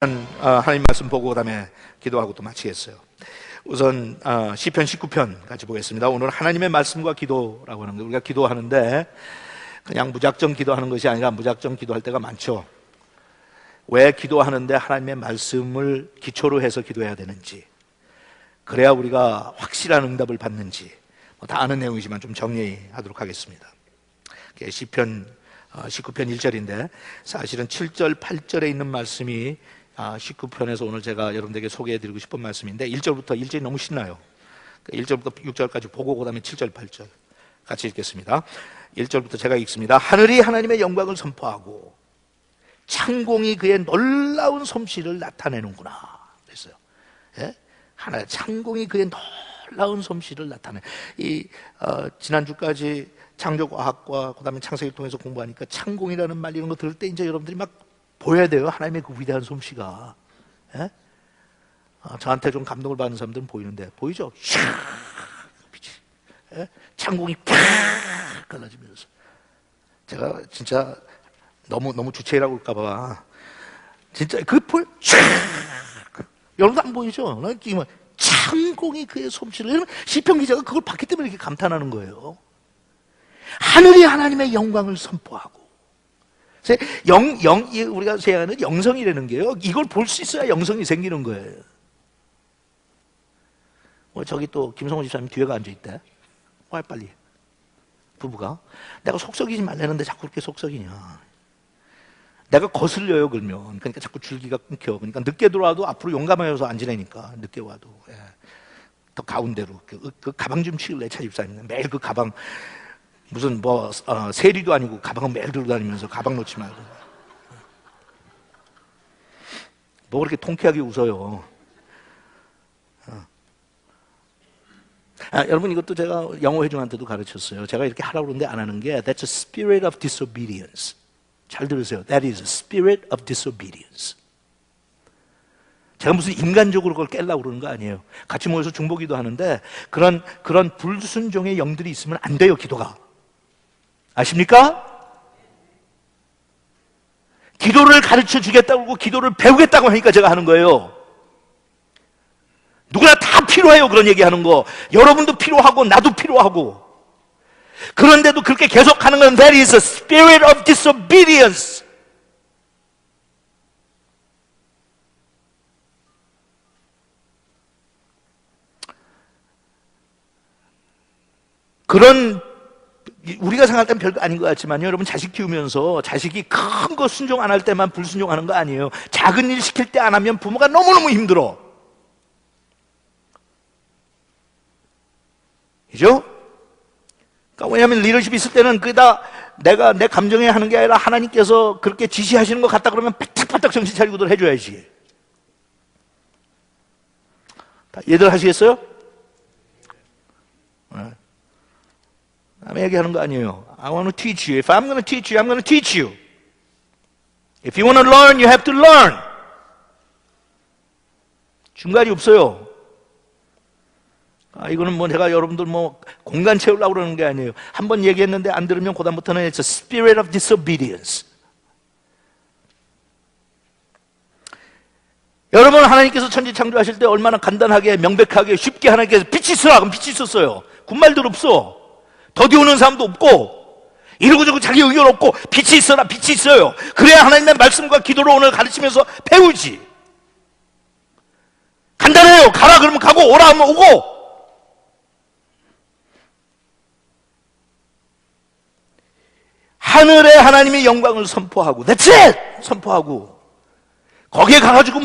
하나님 말씀 보고 그다음에 기도하고 또 마치겠어요. 우선 시편 19편 같이 보겠습니다. 오늘 하나님의 말씀과 기도라고 하는 거, 우리가 기도하는데 그냥 무작정 기도하는 것이 아니라 무작정 기도할 때가 많죠. 왜 기도하는데 하나님의 말씀을 기초로 해서 기도해야 되는지, 그래야 우리가 확실한 응답을 받는지 다 아는 내용이지만 좀 정리하도록 하겠습니다. 시편 19편 1절인데 사실은 7절 8절에 있는 말씀이 19편에서 오늘 제가 여러분들에게 소개해드리고 싶은 말씀인데 1절이 너무 신나요. 1절부터 6절까지 보고 그 다음에 7절 8절 같이 읽겠습니다. 1절부터 제가 읽습니다. 하늘이 하나님의 영광을 선포하고 창공이 그의 놀라운 솜씨를 나타내는구나 그랬어요. 예? 창공이 그의 놀라운 솜씨를 나타내. 지난주까지 창조과학과 그 다음에 창세기를 통해서 공부하니까 창공이라는 말 이런 거 들을 때 이제 여러분들이 막 보여야 돼요. 하나님의 그 위대한 솜씨가. 예? 저한테 좀 감동을 받는 사람들은 보이는데 보이죠? 예? 창공이 팍 갈라지면서 제가 진짜 너무 주체라고 할까봐 진짜 그 보여? 여러분도 안 보이죠? 지금 창공이 그의 솜씨를, 시편 기자가 그걸 봤기 때문에 이렇게 감탄하는 거예요. 하늘이 하나님의 영광을 선포하고, 우리가 생각하는 영성이라는 게요, 이걸 볼 수 있어야 영성이 생기는 거예요. 저기 또 김성호 집사님 뒤에가 앉아있대. 와 빨리. 부부가 내가 속썩이지 말라는데 자꾸 그렇게 속썩이냐. 내가 거슬려요 그러면. 그러니까 자꾸 줄기가 끊겨. 그러니까 늦게 들어와도 앞으로 용감해서 안 지내니까 늦게 와도. 예. 더 가운데로 그 가방 좀 치울래 차 집사님. 매일 그 가방 무슨 세리도 아니고 가방은 매일 들고 다니면서 가방 놓지 말고. 뭐 그렇게 통쾌하게 웃어요. 여러분 이것도 제가 영어 회중한테도 가르쳤어요. 제가 이렇게 하라고 그러는데 안 하는 게 That's a spirit of disobedience. 잘 들으세요. That is a spirit of disobedience. 제가 무슨 인간적으로 그걸 깨려고 그러는 거 아니에요. 같이 모여서 중보기도 하는데 그런 불순종의 영들이 있으면 안 돼요. 기도가. 아십니까? 기도를 가르쳐 주겠다고 하고 기도를 배우겠다고 하니까 제가 하는 거예요. 누구나 다 필요해요. 그런 얘기하는 거. 여러분도 필요하고 나도 필요하고. 그런데도 그렇게 계속 하는 건 That is a spirit of disobedience. 그런 우리가 생각할 땐 별거 아닌 것 같지만요, 여러분 자식 키우면서 자식이 큰 거 순종 안 할 때만 불순종하는 거 아니에요. 작은 일 시킬 때 안 하면 부모가 너무너무 힘들어. 그죠? 그러니까 왜냐하면 리더십이 있을 때는 그다 내가 내 감정에 하는 게 아니라 하나님께서 그렇게 지시하시는 것 같다 그러면 바짝바짝 정신 차리고들 해줘야지. 얘들 하시겠어요? 네. 남의 얘기하는 거 아니에요. I want to teach you. If I'm going to teach you, I'm going to teach you. If you want to learn, you have to learn. 중간이 없어요. 이거는 제가 여러분들 공간 채우려고 그러는 게 아니에요. 한번 얘기했는데 안 들으면 그다음부터는 It's a spirit of disobedience. 여러분 하나님께서 천지 창조하실 때 얼마나 간단하게 명백하게 쉽게 하나님께서 빛이 있으라 그럼 빛이 있었어요. 군말들 없어. 더디 오는 사람도 없고 이러고저러고 자기 의견 없고 빛이 있어라 빛이 있어요. 그래야 하나님의 말씀과 기도를 오늘 가르치면서 배우지. 간단해요. 가라 그러면 가고 오라 하면 오고. 하늘에 하나님의 영광을 선포하고 That's it! 선포하고 거기에 가가지고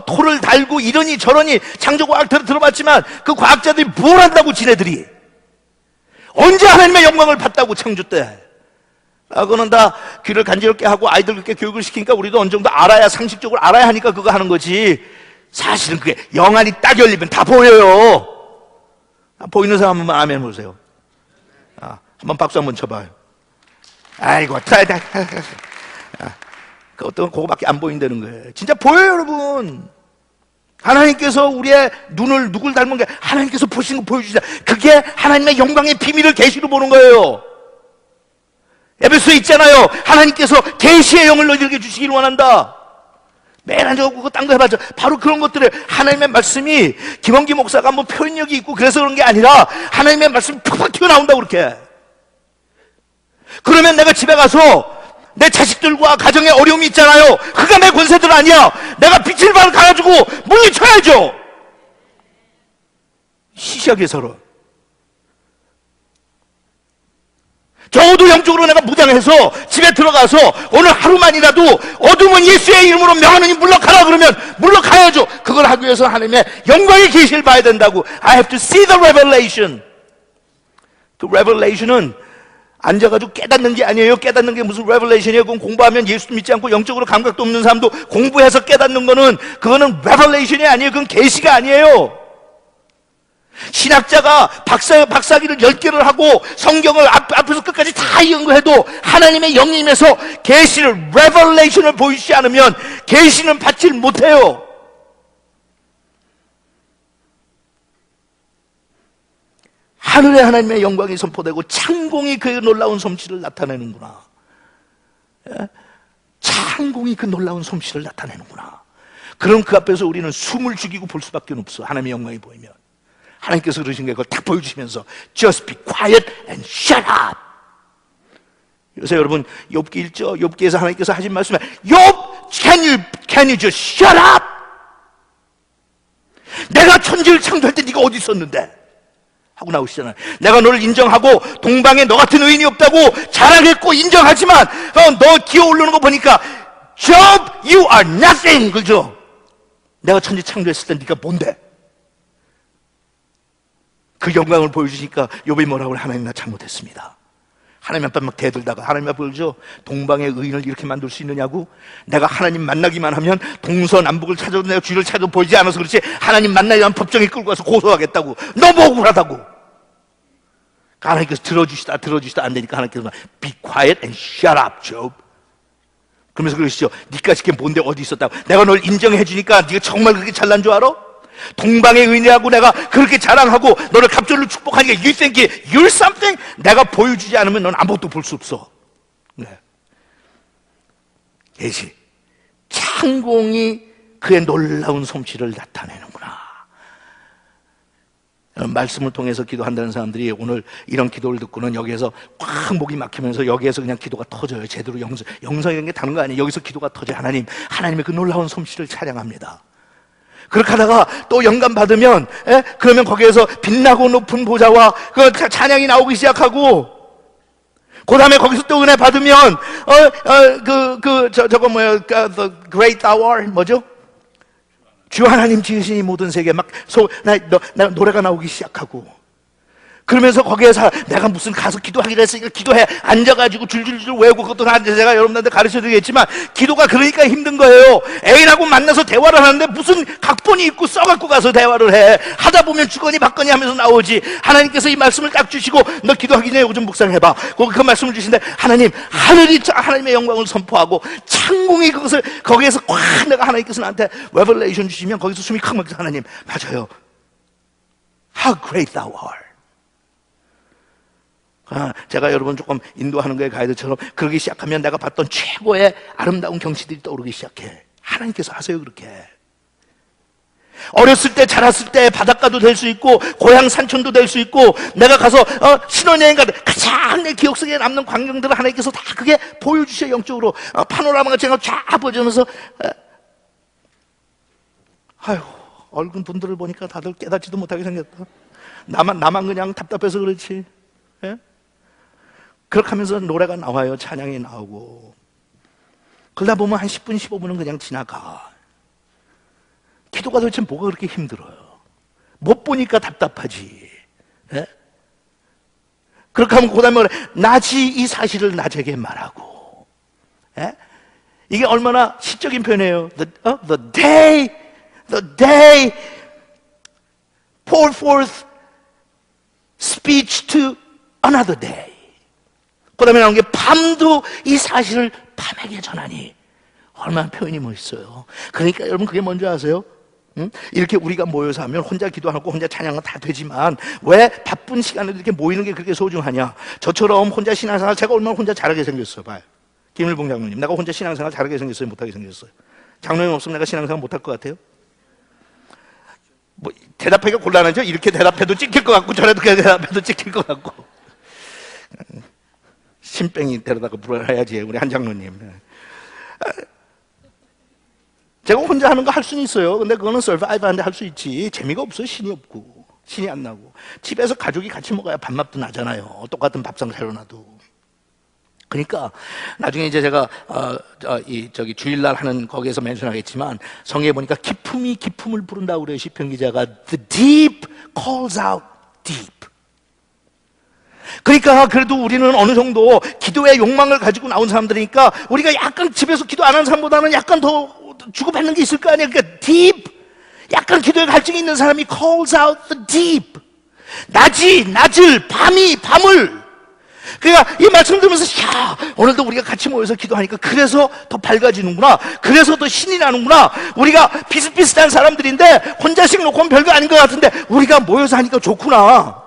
토를 달고 이러니 저러니 창조과학 들어봤지만 그 과학자들이 뭘 한다고 지네들이 언제 하나님의 영광을 봤다고 창조 때. 그거는 다 귀를 간지럽게 하고 아이들 그렇게 교육을 시키니까 우리도 어느 정도 알아야 상식적으로 알아야 하니까 그거 하는 거지. 사실은 그게 영안이 딱 열리면 다 보여요. 보이는 사람 한번 아멘 보세요. 한번 박수 한번 쳐봐요. 아이고, 그것도 그거밖에 안 보인다는 거예요. 진짜 보여요, 여러분. 하나님께서 우리의 눈을 누굴 닮은 게 하나님께서 보시는 거 보여주시다. 그게 하나님의 영광의 비밀을 계시로 보는 거예요. 에베소에 있잖아요. 하나님께서 계시의 영을 너희들에게 주시기를 원한다. 매일 앉아갖고 그거 딴 거 해봤자 바로 그런 것들을 하나님의 말씀이 김원기 목사가 뭐 표현력이 있고 그래서 그런 게 아니라 하나님의 말씀이 팍팍 튀어나온다고 그렇게. 그러면 내가 집에 가서 내 자식들과 가정에 어려움이 있잖아요. 그가 내 권세들 아니야. 내가 빛을 가가지고 물리쳐야죠. 시시하게서는 적어도 영적으로 내가 무장해서 집에 들어가서 오늘 하루만이라도 어둠은 예수의 이름으로 명하느니 물러가라 그러면 물러가야죠. 그걸 하기 위해서 하나님의 영광의 계시를 봐야 된다고. I have to see the revelation. 그 revelation은 앉아가지고 깨닫는 게 아니에요. 깨닫는 게 무슨 revelation이에요. 그건 공부하면 예수도 믿지 않고 영적으로 감각도 없는 사람도 공부해서 깨닫는 거는 그거는 revelation이 아니에요. 그건 계시가 아니에요. 신학자가 박사기를 10개를 하고 성경을 앞에서 끝까지 다 연구해도 하나님의 영님에서 계시를 revelation을 보이지 않으면 계시는 받질 못해요. 하늘에 하나님의 영광이 선포되고 창공이 그의 놀라운 솜씨를 나타내는구나. 창공이 그 놀라운 솜씨를 나타내는구나. 그럼 그 앞에서 우리는 숨을 죽이고 볼 수밖에 없어. 하나님의 영광이 보이면. 하나님께서 그러신 게 그걸 딱 보여주시면서 Just be quiet and shut up. 요새 여러분 욥기 읽죠? 욥기에서 하나님께서 하신 말씀에 욥, can you just shut up? 내가 천지를 창조할 때 네가 어디 있었는데? 하고 나오시잖아요. 내가 너를 인정하고 동방에 너 같은 의인이 없다고 자랑했고 인정하지만 너 기어오르는 거 보니까 Job, you are nothing. 그죠? 내가 천지 창조했을 때 네가 뭔데? 그 영광을 보여주시니까 욥이 뭐라고 그래? 하나님 나 잘못했습니다. 하나님 앞에 막 대들다가 하나님 앞에 그러죠? 동방의 의인을 이렇게 만들 수 있느냐고? 내가 하나님 만나기만 하면 동서남북을 찾아도 내가 주를 찾아도 보이지 않아서 그렇지 하나님 만나려면 법정에 끌고 가서 고소하겠다고. 너무 억울하다고. 하나님께서 들어주시다 안 되니까 하나님께서 Be quiet and shut up, Job. 그러면서 그러시죠. 니까지 게 뭔데 어디 있었다고. 내가 널 인정해 주니까 네가 정말 그렇게 잘난 줄 알아? 동방의 의인이라고 내가 그렇게 자랑하고 너를 갑절로 축복하니까 You think you're something? 내가 보여주지 않으면 넌 아무것도 볼 수 없어. 네. 계시 창공이 그의 놀라운 솜씨를 나타내는구나. 말씀을 통해서 기도한다는 사람들이 오늘 이런 기도를 듣고는 여기에서 꽉 목이 막히면서 여기에서 그냥 기도가 터져요. 제대로 영성 이런 게 다른 거 아니에요. 여기서 기도가 터져요. 하나님의 그 놀라운 솜씨를 찬양합니다. 그렇게 하다가 또 영감 받으면, 그러면 거기에서 빛나고 높은 보좌와 그 찬양이 나오기 시작하고, 그 다음에 거기서 또 은혜 받으면, 저거 뭐예요? The Great Tower, 뭐죠? 주 하나님 지으신 이 모든 세계 막, 노래가 나오기 시작하고, 그러면서 거기에서 내가 무슨 가서 기도하기로 했으니까 기도해. 앉아가지고 줄줄줄 외우고 그것도 다 제가 여러분한테 가르쳐 드리겠지만 기도가 그러니까 힘든 거예요. 애인하고 만나서 대화를 하는데 무슨 각본이 있고 써갖고 가서 대화를 해. 하다 보면 주거니 받거니 하면서 나오지. 하나님께서 이 말씀을 딱 주시고 너 기도하기 전에 이거 좀 묵상해봐. 그 말씀을 주신데 하나님, 하늘이 하나님의 영광을 선포하고 창공이 그것을 거기에서 꽉 내가 하나님께서 나한테 레벨레이션 주시면 거기서 숨이 칵 막혀서 하나님, 맞아요. How great thou art. 제가 여러분 조금 인도하는 거에 가이드처럼 그러기 시작하면 내가 봤던 최고의 아름다운 경치들이 떠오르기 시작해. 하나님께서 하세요 그렇게. 어렸을 때 자랐을 때 바닷가도 될 수 있고 고향 산천도 될 수 있고 내가 가서 신혼여행 가도 가장 내 기억 속에 남는 광경들을 하나님께서 다 그게 보여주셔요. 영적으로 파노라마가 제가 쫙 보여주면서 아휴 얼굴 분들을 보니까 다들 깨닫지도 못하게 생겼다. 나만 그냥 답답해서 그렇지. 예? 그렇게 하면서 노래가 나와요. 찬양이 나오고. 그러다 보면 한 10분, 15분은 그냥 지나가. 기도가 도대체 뭐가 그렇게 힘들어요? 못 보니까 답답하지. 예? 그렇게 하면 그 다음에 낮이 이 사실을 낮에게 말하고. 예? 이게 얼마나 시적인 표현이에요. The day pour forth speech to another day. 그 다음에 나온 게 밤도 이 사실을 밤에게 전하니. 얼마나 표현이 멋있어요. 그러니까 여러분 그게 뭔지 아세요? 이렇게 우리가 모여서 하면 혼자 기도하고 혼자 찬양은 다 되지만 왜 바쁜 시간에 이렇게 모이는 게 그렇게 소중하냐? 저처럼 혼자 신앙생활, 제가 얼마나 혼자 잘하게 생겼어요. 봐요. 김일봉 장로님, 내가 혼자 신앙생활 잘하게 생겼어요? 못하게 생겼어요? 장로님 없으면 내가 신앙생활 못할 것 같아요? 뭐 대답하기가 곤란하죠? 이렇게 대답해도 찍힐 것 같고 저래도 대답해도 찍힐 것 같고. 신병이 데려다가 불어야지 우리 한 장로님. 제가 혼자 하는 거 할 수는 있어요. 근데 그거는 서바이벌한데 할 수 있지. 재미가 없어요. 신이 없고 신이 안 나고. 집에서 가족이 같이 먹어야 밥맛도 나잖아요. 똑같은 밥상 차려놔도. 그러니까 나중에 이제 제가 주일날 하는 거기에서 멘션하겠지만 성경에 보니까 기품이 기품을 부른다고 그래요. 시편 기자가 The deep calls out deep. 그러니까 그래도 우리는 어느 정도 기도의 욕망을 가지고 나온 사람들이니까 우리가 약간 집에서 기도 안 하는 사람보다는 약간 더 주고받는 게 있을 거 아니에요. 그러니까 deep, 약간 기도에 갈증이 있는 사람이 calls out the deep. 낮을, 밤을. 그러니까 이 말씀 들으면서 야, 오늘도 우리가 같이 모여서 기도하니까 그래서 더 밝아지는구나. 그래서 더 신이 나는구나. 우리가 비슷비슷한 사람들인데 혼자씩 놓고는 별거 아닌 것 같은데 우리가 모여서 하니까 좋구나.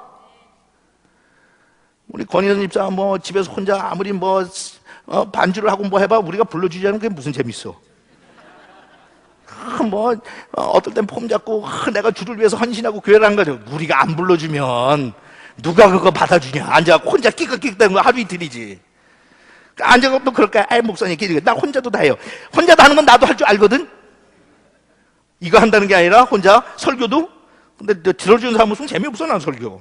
우리 권희선 집사가 뭐 집에서 혼자 아무리 반주를 하고 뭐 해봐 우리가 불러주지 않으면 그게 무슨 재밌어. 어떨 땐 폼 잡고 내가 주를 위해서 헌신하고 교회를 한 거죠. 우리가 안 불러주면 누가 그거 받아주냐. 앉아갖고 혼자 끼깍끼깍대는 거 하루 이틀이지. 앉아갖고 또 그럴까? 목사님 나 혼자도 다 해요. 혼자 다 하는 건 나도 할 줄 알거든. 이거 한다는 게 아니라 혼자 설교도. 근데 들어주는 사람 무슨 재미없어 난 설교.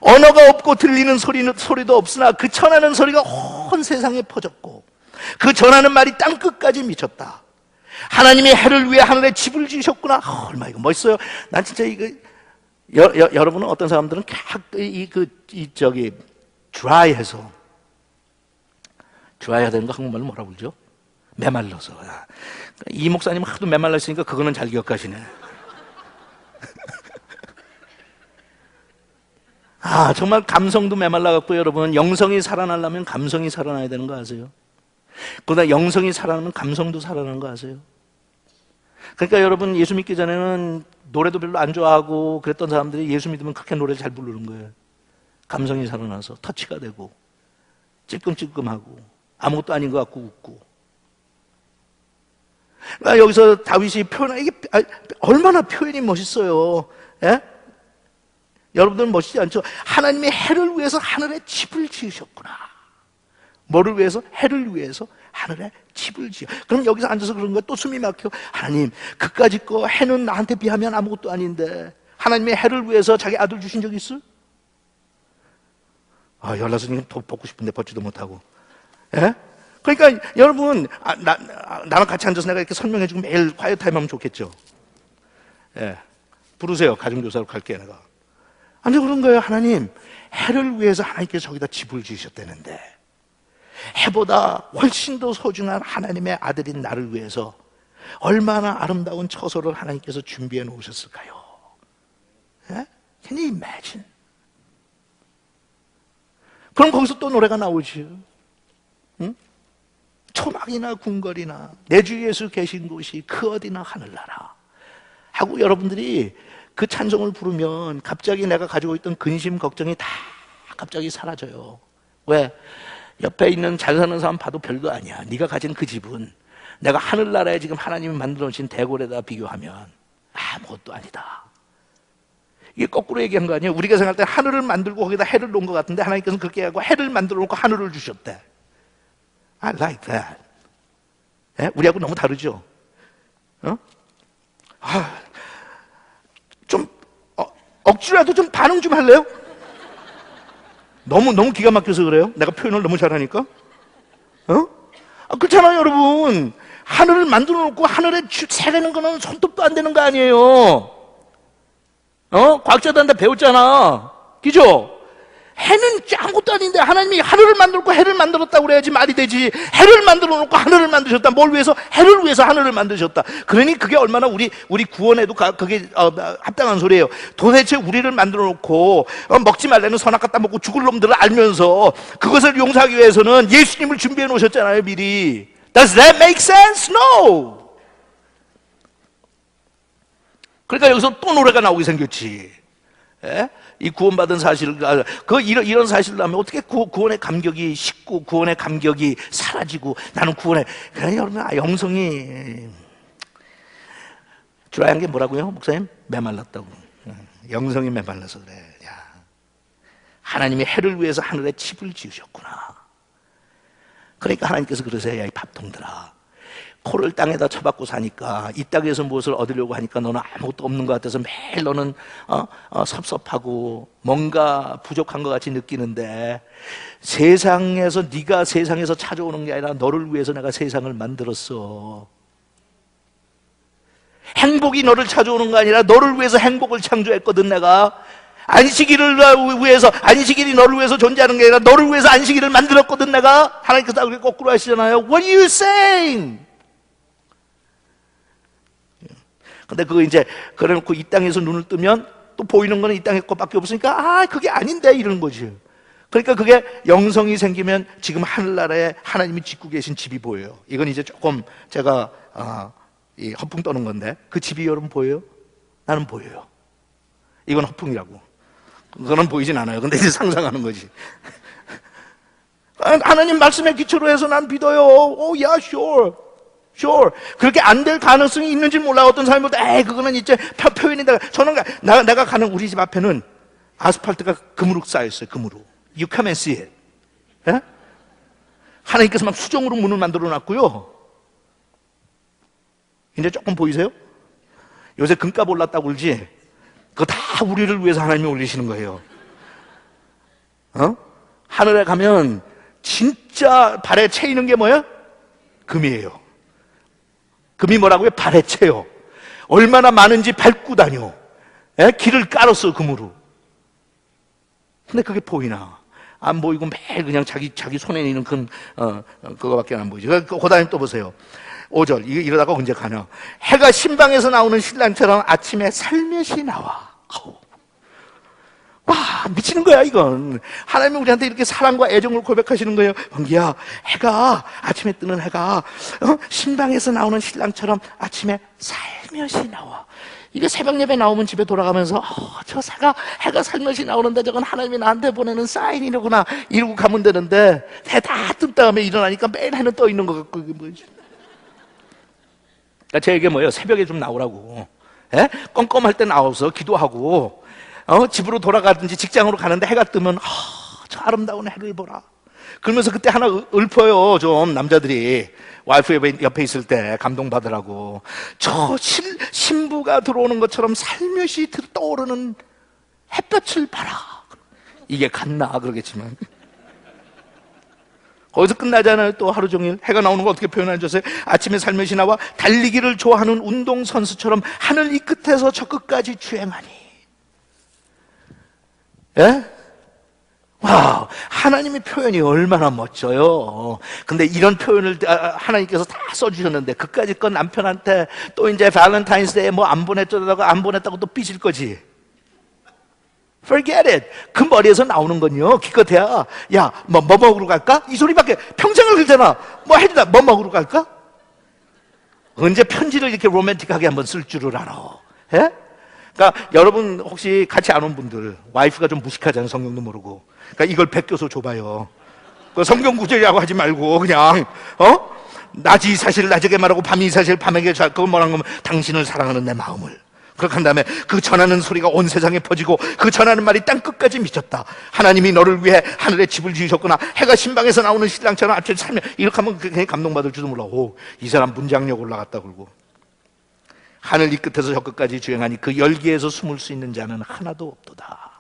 언어가 없고 들리는 소리도 없으나 그 전하는 소리가 온 세상에 퍼졌고 그 전하는 말이 땅끝까지 미쳤다. 하나님이 해를 위해 하늘에 집을 지으셨구나. 얼마 이거 멋있어요. 난 진짜 이거 여러분은 어떤 사람들은 드라이해서 드라이해야 되는 거 한국말로 뭐라고 그러죠? 메말라서. 이 목사님 하도 메말라 있으니까 그거는 잘 기억하시네. 정말 감성도 메말라갖고 여러분 영성이 살아나려면 감성이 살아나야 되는 거 아세요? 그러다 영성이 살아나면 감성도 살아나는 거 아세요? 그러니까 여러분 예수 믿기 전에는 노래도 별로 안 좋아하고 그랬던 사람들이 예수 믿으면 그렇게 노래를 잘 부르는 거예요. 감성이 살아나서 터치가 되고 찔끔찔끔하고 아무것도 아닌 것 같고 웃고. 그러니까 여기서 다윗이 이게 얼마나 표현이 멋있어요. 예? 여러분들은 멋있지 않죠? 하나님의 해를 위해서 하늘에 집을 지으셨구나. 뭐를 위해서? 해를 위해서 하늘에 집을 지어. 그럼 여기서 앉아서 그런 거야. 또 숨이 막혀. 하나님, 그까짓 거 해는 나한테 비하면 아무것도 아닌데 하나님의 해를 위해서 자기 아들 주신 적 있어? 연락선생님 더 벗고 싶은데 벗지도 못하고. 예? 그러니까 여러분 나랑 같이 앉아서 내가 이렇게 설명해주고 매일 콰이어 타임 하면 좋겠죠. 예, 부르세요. 가정교사로 갈게 내가. 아니 그런 거예요. 하나님, 해를 위해서 하나님께서 저기다 집을 지으셨다는데 해보다 훨씬 더 소중한 하나님의 아들인 나를 위해서 얼마나 아름다운 처소를 하나님께서 준비해 놓으셨을까요? 예? Can you imagine? 그럼 거기서 또 노래가 나오죠. 응? 초막이나 궁궐이나 내 주 예수 계신 곳이 그 어디나 하늘나라 하고 여러분들이 그 찬송을 부르면 갑자기 내가 가지고 있던 근심, 걱정이 다 갑자기 사라져요. 왜? 옆에 있는 잘 사는 사람 봐도 별거 아니야. 네가 가진 그 집은 내가 하늘나라에 지금 하나님이 만들어 놓으신 대궐에다 비교하면 아무것도 아니다. 이게 거꾸로 얘기한 거 아니에요? 우리가 생각할 때 하늘을 만들고 거기다 해를 놓은 것 같은데 하나님께서는 그렇게 하고 해를 만들어 놓고 하늘을 주셨대. I like that. 예? 우리하고 너무 다르죠? 좀 억지로라도 좀 반응 좀 할래요? 너무 기가 막혀서 그래요? 내가 표현을 너무 잘하니까? 그렇잖아요 여러분. 하늘을 만들어 놓고 하늘에 새라는 거는 손톱도 안 되는 거 아니에요. 과학자들한테 배웠잖아. 그죠? 해는 아무것도 아닌데 하나님이 하늘을 만들고 해를 만들었다고 그래야지 말이 되지. 해를 만들어 놓고 하늘을 만드셨다. 뭘 위해서? 해를 위해서 하늘을 만드셨다. 그러니 그게 얼마나 우리 구원에도 그게 합당한 소리예요. 도대체 우리를 만들어 놓고 먹지 말라는 선악 갖다 먹고 죽을 놈들을 알면서 그것을 용서하기 위해서는 예수님을 준비해 놓으셨잖아요 미리. Does that make sense? No. 그러니까 여기서 또 노래가 나오게 생겼지. 예? 이 구원받은 사실을, 이런 사실을 하면 어떻게 구원의 감격이 식고 구원의 감격이 사라지고 나는 그냥 여러분, 영성이 드라이한 게 뭐라고요? 목사님? 메말랐다고. 영성이 메말라서 그래. 야, 하나님이 해를 위해서 하늘에 집을 지으셨구나. 그러니까 하나님께서 그러세요. 야, 이 밥통들아, 코를 땅에다 쳐박고 사니까, 이 땅에서 무엇을 얻으려고 하니까 너는 아무것도 없는 것 같아서 매일 너는 섭섭하고 뭔가 부족한 것 같이 느끼는데, 세상에서 네가 세상에서 찾아오는 게 아니라 너를 위해서 내가 세상을 만들었어. 행복이 너를 찾아오는 거 아니라 너를 위해서 행복을 창조했거든. 내가 안식일을 위해서, 안식일이 너를 위해서 존재하는 게 아니라 너를 위해서 안식일을 만들었거든. 내가. 하나님께서 그렇게 거꾸로 하시잖아요. What are you saying? 근데 그거 이제 그래놓고 이 땅에서 눈을 뜨면 또 보이는 거는 이 땅의 것밖에 없으니까 그게 아닌데 이러는 거지. 그러니까 그게 영성이 생기면 지금 하늘나라에 하나님이 짓고 계신 집이 보여요. 이건 이제 조금 제가 이 허풍 떠는 건데, 그 집이 여러분 보여요? 나는 보여요. 이건 허풍이라고. 그거는 보이진 않아요. 근데 이제 상상하는 거지. 하나님 말씀에 기초로 해서 난 믿어요. sure. 그렇게 안 될 가능성이 있는지 몰라. 어떤 사람이 볼때 그거는 이제 표현이다. 저는 내가 가는 우리 집 앞에는 아스팔트가 금으로 쌓여있어요. 금으로. You come and see it. 예? 하나님께서 막 수정으로 문을 만들어 놨고요. 이제 조금 보이세요? 요새 금값 올랐다고 그러지? 그거 다 우리를 위해서 하나님이 올리시는 거예요. 하늘에 가면 진짜 발에 채이는 게 뭐야? 금이에요. 금이 뭐라고요? 발에 채요. 얼마나 많은지 밟고 다녀. 길을 깔았어, 금으로. 근데 그게 보이나? 안 보이고 매일 그냥 자기 손에 있는 그거밖에 안 보이죠. 그 다음에 또 보세요. 5절. 이러다가 언제 가냐? 해가 신방에서 나오는 신랑처럼 아침에 살며시 나와. 와, 미치는 거야, 이건. 하나님이 우리한테 이렇게 사랑과 애정을 고백하시는 거예요. 왕기야, 아침에 뜨는 해가, 신방에서 나오는 신랑처럼 아침에 살며시 나와. 이게 새벽 예배 나오면 집에 돌아가면서, 저 해가 살며시 나오는데 저건 하나님이 나한테 보내는 사인이구나. 이러고 가면 되는데, 해 다 뜬 다음에 일어나니까 매일 해는 떠 있는 것 같고, 이게 뭐지? 그러니까 제 얘기 뭐예요? 새벽에 좀 나오라고. 껌껌할 때 나와서 기도하고, 집으로 돌아가든지 직장으로 가는데 해가 뜨면 저 아름다운 해를 보라. 그러면서 그때 하나 읊어요. 좀 남자들이 와이프 옆에 있을 때 감동받으라고. 저 신부가 들어오는 것처럼 살며시 떠오르는 햇볕을 봐라. 이게 갔나 그러겠지만 거기서 끝나잖아요. 또 하루 종일 해가 나오는 거 어떻게 표현하셨어요? 아침에 살며시 나와 달리기를 좋아하는 운동선수처럼 하늘 이 끝에서 저 끝까지 주행하니. 예? 와, 하나님의 표현이 얼마나 멋져요. 근데 이런 표현을 하나님께서 다 써주셨는데 그까짓 건 남편한테 또 이제 발렌타인스데이에 뭐 안 보냈다고 또 삐질 거지. Forget it. 그 머리에서 나오는 건요, 기껏해야 야, 뭐 먹으러 갈까? 이 소리밖에 평생을 그러잖아. 뭐 해주다 뭐 먹으러 갈까? 언제 편지를 이렇게 로맨틱하게 한번 쓸 줄을 알아. 예? 그러니까 여러분 혹시 같이 안 온 분들, 와이프가 좀 무식하잖아요. 성경도 모르고. 그러니까 이걸 베껴서 줘봐요. 그 성경 구절이라고 하지 말고 그냥 낮이 사실 낮에게 말하고 밤이 사실 밤에게 그거 뭐라는 거면 당신을 사랑하는 내 마음을. 그렇게 한 다음에 그 전하는 소리가 온 세상에 퍼지고 그 전하는 말이 땅 끝까지 미쳤다. 하나님이 너를 위해 하늘에 집을 지으셨구나. 해가 신방에서 나오는 신랑처럼 아침에 살면 이렇게 하면 굉장히 감동받을 줄도 몰라. 이 사람 문장력 올라갔다 그러고. 하늘 이 끝에서 저 끝까지 주행하니 그 열기에서 숨을 수 있는 자는 하나도 없도다.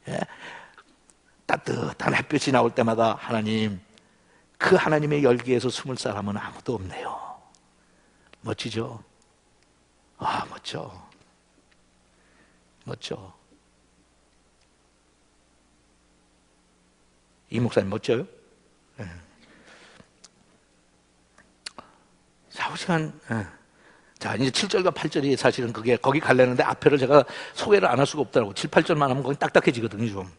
예? 따뜻한 햇볕이 나올 때마다 하나님, 그 하나님의 열기에서 숨을 사람은 아무도 없네요. 멋지죠? 멋져. 이 목사님 멋져요? 네. 4-5시간. 자, 이제 7절과 8절이 사실은 그게 거기 가려는데 앞에를 제가 소개를 안 할 수가 없더라고. 7, 8절만 하면 거기 딱딱해지거든요, 좀.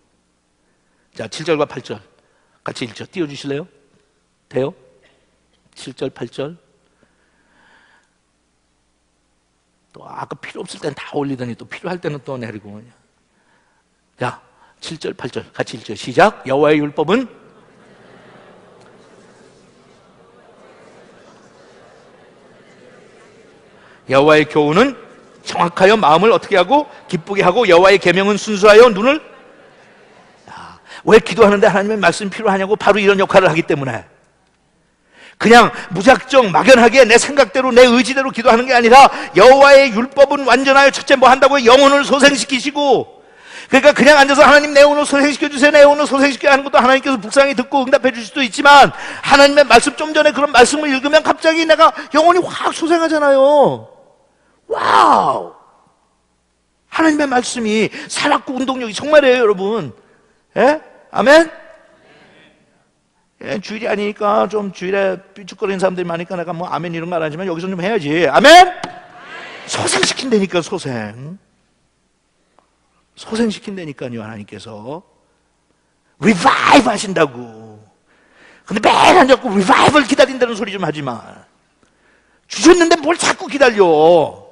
자, 7절과 8절 같이 읽죠. 띄워주실래요? 돼요? 7절, 8절. 또 아까 필요 없을 땐 다 올리더니 또 필요할 때는 또 내리고. 자, 7절, 8절 같이 읽죠. 시작. 여호와의 율법은 여호와의 교훈은 정확하여 마음을 어떻게 하고 기쁘게 하고 여호와의 계명은 순수하여 눈을 왜 기도하는데 하나님의 말씀이 필요하냐고 바로 이런 역할을 하기 때문에 그냥 무작정 막연하게 내 생각대로 내 의지대로 기도하는 게 아니라 여호와의 율법은 완전하여 첫째 뭐 한다고요? 영혼을 소생시키시고 그러니까 그냥 앉아서 하나님 내 영혼을 소생시켜 주세요 내 영혼을 소생시켜 하는 것도 하나님께서 불쌍히 듣고 응답해 주실 수도 있지만 하나님의 말씀 좀 전에 그런 말씀을 읽으면 갑자기 내가 영혼이 확 소생하잖아요. 와우! 하나님의 말씀이 살았고 운동력이 정말이에요 여러분. 예? 아멘? 예, 주일이 아니니까 좀 주일에 삐죽거리는 사람들이 많으니까 내가 뭐 아멘 이런 거 안 하지만 여기서 좀 해야지. 아멘? 소생시킨다니까 소생시킨다니까요 하나님께서 리바이브 하신다고. 근데 매일 앉아서 리바이브를 기다린다는 소리 좀 하지 마. 주셨는데 뭘 자꾸 기다려.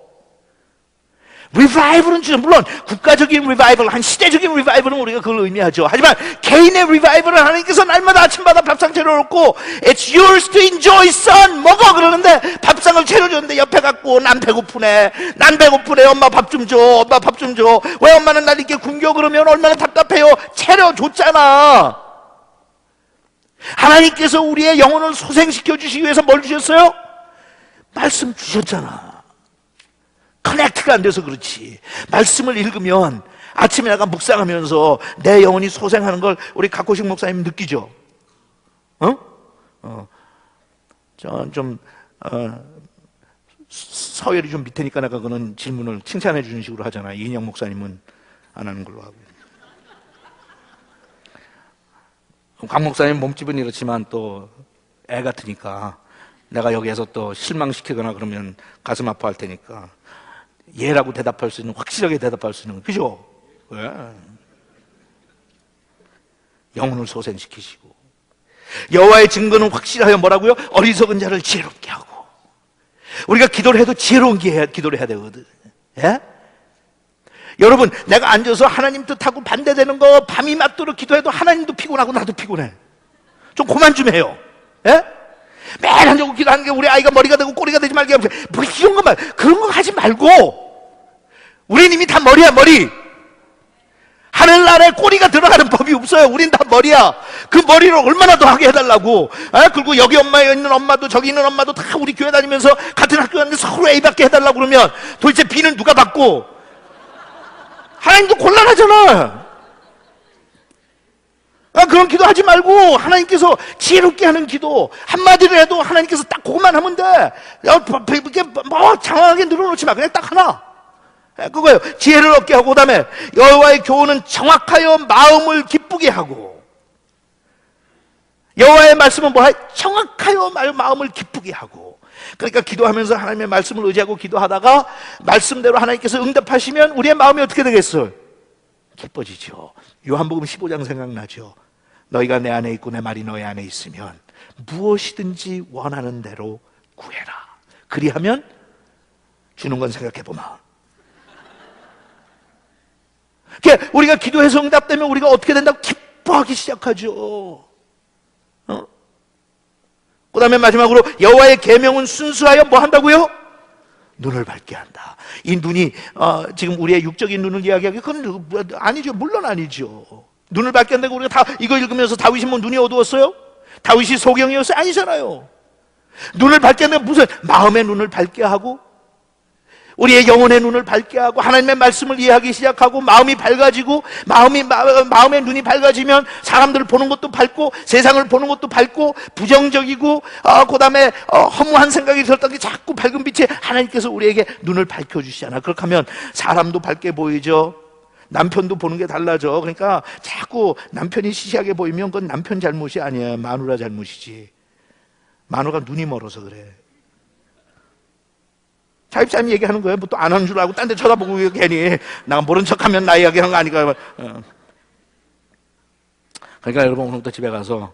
리바이벌은 주죠. 물론 국가적인 리바이벌, 한 시대적인 리바이벌은 우리가 그걸 의미하죠. 하지만 개인의 리바이벌은 하나님께서 날마다 아침마다 밥상 차려놓고 It's yours to enjoy, son. 먹어 그러는데 밥상을 차려줬는데 옆에 갖고 난 배고프네 엄마 밥 좀 줘. 엄마 밥 좀 줘. 왜 엄마는 날 이렇게 굶겨 그러면 얼마나 답답해요. 차려줬잖아. 하나님께서 우리의 영혼을 소생시켜 주시기 위해서 뭘 주셨어요? 말씀 주셨잖아. 커넥트가 안 돼서 그렇지. 말씀을 읽으면 아침에 내가 묵상하면서 내 영혼이 소생하는 걸 우리 각고식 목사님 느끼죠? 서열이 좀 밑에니까 내가 그런 질문을 칭찬해 주는 식으로 하잖아. 이인영 목사님은 안 하는 걸로 하고. 강 목사님 몸집은 이렇지만 또 애 같으니까 내가 여기에서 또 실망시키거나 그러면 가슴 아파할 테니까 예라고 대답할 수 있는, 확실하게 대답할 수 있는, 그죠? 왜? 영혼을 소생시키시고 여호와의 증거는 확실하여 뭐라고요? 어리석은 자를 지혜롭게 하고. 우리가 기도를 해도 지혜로운 기도를 해야 되거든. 예? 여러분, 내가 앉아서 하나님 뜻하고 반대되는 거 밤이 맞도록 기도해도 하나님도 피곤하고 나도 피곤해. 좀 그만 좀 해요. 예? 매일 앉아서 기도하는 게 우리 아이가 머리가 되고 꼬리가 되지 말게 하면서 뭐 이런 것만, 그런 거 하지 말고 우린 이미 다 머리야. 머리. 하늘나라에 꼬리가 들어가는 법이 없어요. 우린 다 머리야. 그 머리를 얼마나 더 하게 해달라고. 그리고 여기 엄마에 있는 엄마도 저기 있는 엄마도 다 우리 교회 다니면서 같은 학교 다니는데 서로 A 받게 해달라고 그러면 도대체 B는 누가 받고? 하나님도 곤란하잖아. 그런 기도 하지 말고 하나님께서 지혜롭게 하는 기도 한마디를 해도 하나님께서 딱 그것만 하면 돼. 이렇게 뭐 장황하게 늘어놓지 마. 그냥 딱 하나. 그거예요. 지혜를 얻게 하고, 그 다음에 여호와의 교훈은 정확하여 마음을 기쁘게 하고. 여호와의 말씀은 뭐야? 정확하여 마음을 기쁘게 하고. 그러니까 기도하면서 하나님의 말씀을 의지하고 기도하다가 말씀대로 하나님께서 응답하시면 우리의 마음이 어떻게 되겠어요? 기뻐지죠. 요한복음 15장 생각나죠? 너희가 내 안에 있고 내 말이 너희 안에 있으면 무엇이든지 원하는 대로 구해라. 그리하면 주는 건 생각해보마. 그러니까 우리가 기도해서 응답되면 우리가 어떻게 된다고? 기뻐하기 시작하죠. 그 다음에 마지막으로 여호와의 계명은 순수하여 뭐 한다고요? 눈을 밝게 한다. 이 눈이 지금 우리의 육적인 눈을 이야기하기, 그건 아니죠. 물론 아니죠. 눈을 밝게 한다고 우리가 다 이거 읽으면서 다윗이 뭐 눈이 어두웠어요? 다윗이 소경이었어요? 아니잖아요. 눈을 밝게 한다고 무슨 마음의 눈을 밝게 하고 우리의 영혼의 눈을 밝게 하고 하나님의 말씀을 이해하기 시작하고 마음이 밝아지고 마음의 눈이 밝아지면 사람들을 보는 것도 밝고 세상을 보는 것도 밝고 부정적이고 그 다음에 허무한 생각이 들었던 게 자꾸 밝은 빛에 하나님께서 우리에게 눈을 밝혀주시잖아. 그렇게 하면 사람도 밝게 보이죠. 남편도 보는 게 달라져. 그러니까 자꾸 남편이 시시하게 보이면 그건 남편 잘못이 아니야. 마누라 잘못이지. 마누라가 눈이 멀어서 그래. 자입사님이 얘기하는 거예요. 뭐 또 안 하는 줄 알고 딴 데 쳐다보고 괜히 나가 모른 척하면 나 이야기하는 거 아니까. 그러니까 여러분 오늘부터 집에 가서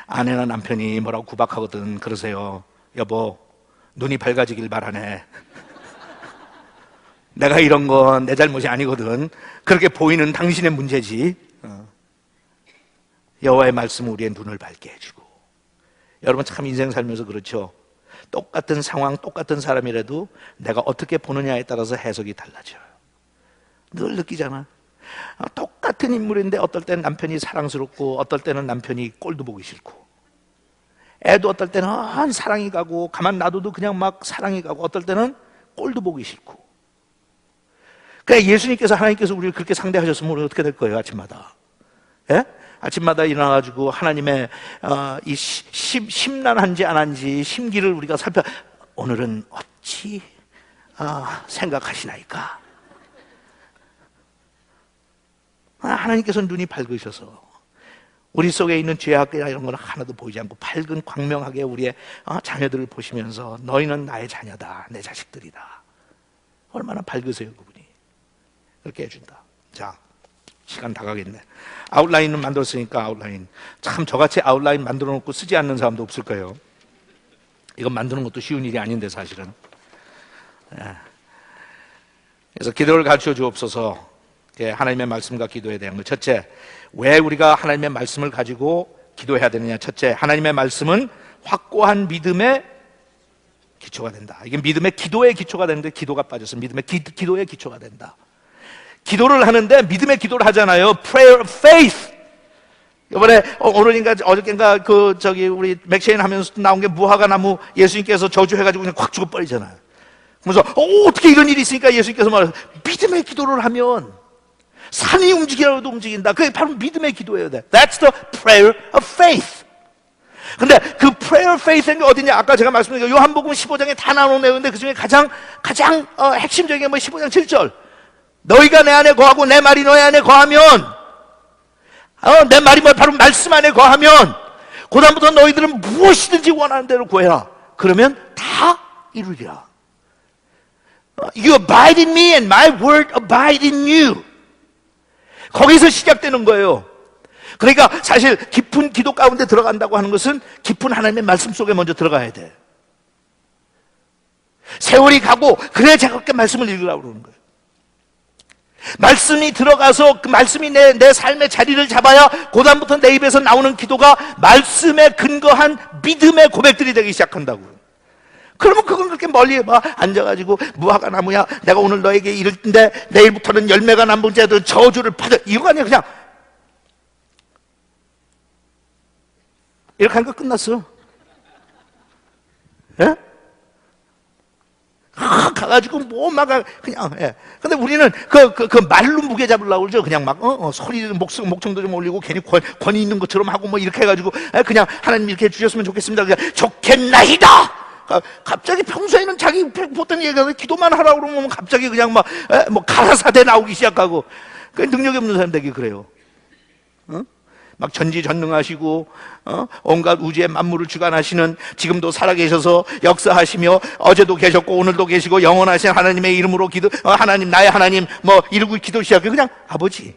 아내나 남편이 뭐라고 구박하거든 그러세요. 여보, 눈이 밝아지길 바라네. 내가 이런 건 내 잘못이 아니거든. 그렇게 보이는 당신의 문제지. 여호와의 말씀은 우리의 눈을 밝게 해주고. 여러분 참 인생 살면서 그렇죠. 똑같은 상황, 똑같은 사람이라도 내가 어떻게 보느냐에 따라서 해석이 달라져요. 늘 느끼잖아. 똑같은 인물인데 어떨 때는 남편이 사랑스럽고 어떨 때는 남편이 꼴도 보기 싫고, 애도 어떨 때는 사랑이 가고 가만 놔둬도 그냥 막 사랑이 가고 어떨 때는 꼴도 보기 싫고. 그러니까 예수님께서, 하나님께서 우리를 그렇게 상대하셨으면 우리 어떻게 될 거예요? 아침마다, 예? 아침마다 일어나가지고 하나님의 이 심란한지 안 한지 심기를 우리가 살펴, 오늘은 어찌 생각하시나이까? 하나님께서 눈이 밝으셔서 우리 속에 있는 죄악이나 이런 건 하나도 보이지 않고 밝은 광명하게 우리의 자녀들을 보시면서 너희는 나의 자녀다, 내 자식들이다. 얼마나 밝으세요 그분이. 그렇게 해준다. 자, 시간 다 가겠네. 아웃라인은 만들었으니까 아웃라인. 참 저같이 아웃라인 만들어 놓고 쓰지 않는 사람도 없을 거예요. 이건 만드는 것도 쉬운 일이 아닌데 사실은. 그래서 기도를 가르쳐 주옵소서. 하나님의 말씀과 기도에 대한 것. 첫째, 왜 우리가 하나님의 말씀을 가지고 기도해야 되느냐. 첫째, 하나님의 말씀은 확고한 믿음의 기초가 된다. 이게 믿음의 기도의 기초가 되는데 기도가 빠져서 믿음의 기도의 기초가 된다. 기도를 하는데 믿음의 기도를 하잖아요. Prayer of faith. 이번에 오늘인가 어저께인가 우리 맥쉐인 하면서 나온 게 무화과 나무 예수님께서 저주해가지고 그냥 콱 죽어버리잖아요. 그래서 어떻게 이런 일이 있으니까 예수님께서 말해요. 믿음의 기도를 하면 산이 움직이라도 움직인다. 그게 바로 믿음의 기도예요. That's the prayer of faith. 근데 그 prayer of faith인 게 어디냐? 아까 제가 말씀드린 요한복음 15장에 다 나오는 내용인데 그 중에 가장 핵심적인 게 15장 7절. 너희가 내 안에 거하고 내 말이 너희 안에 거하면, 내 말이 바로 말씀 안에 거하면 그다음부터 너희들은 무엇이든지 원하는 대로 구해라. 그러면 다 이루리라. You abide in me and my word abide in you. 거기서 시작되는 거예요. 그러니까 사실 깊은 기도 가운데 들어간다고 하는 것은 깊은 하나님의 말씀 속에 먼저 들어가야 돼. 세월이 가고 그래야 자꾸게 말씀을 읽으라고 그러는 거예요. 말씀이 들어가서 그 말씀이 내 삶의 자리를 잡아야 그다음부터 내 입에서 나오는 기도가 말씀에 근거한 믿음의 고백들이 되기 시작한다고요. 그러면 그건 그렇게 멀리 앉아가지고 무화과 나무야 내가 오늘 너에게 이럴 텐데 내일부터는 열매가 난 문제들 저주를 받아, 이거 아니야. 그냥 이렇게 하니까 끝났어. 예? 가가지고 막 그냥. 근데 우리는 그 말로 무게 잡으려고 그러죠. 그냥 막 소리 목청도 좀 올리고 괜히 권위 있는 것처럼 하고 뭐 이렇게 해가지고 그냥 하나님 이렇게 해주셨으면 좋겠습니다. 그냥 좋겠나이다. 갑자기 평소에는 자기 보통 얘기가 기도만 하라고 그러면 갑자기 그냥 뭐 가라사대 나오기 시작하고. 그 능력이 없는 사람 되게 그래요. 막 전지전능하시고 온갖 우주의 만물을 주관하시는, 지금도 살아계셔서 역사하시며 어제도 계셨고 오늘도 계시고 영원하신 하나님의 이름으로 하나님 나의 하나님 이러고 기도 시작해. 그냥 아버지.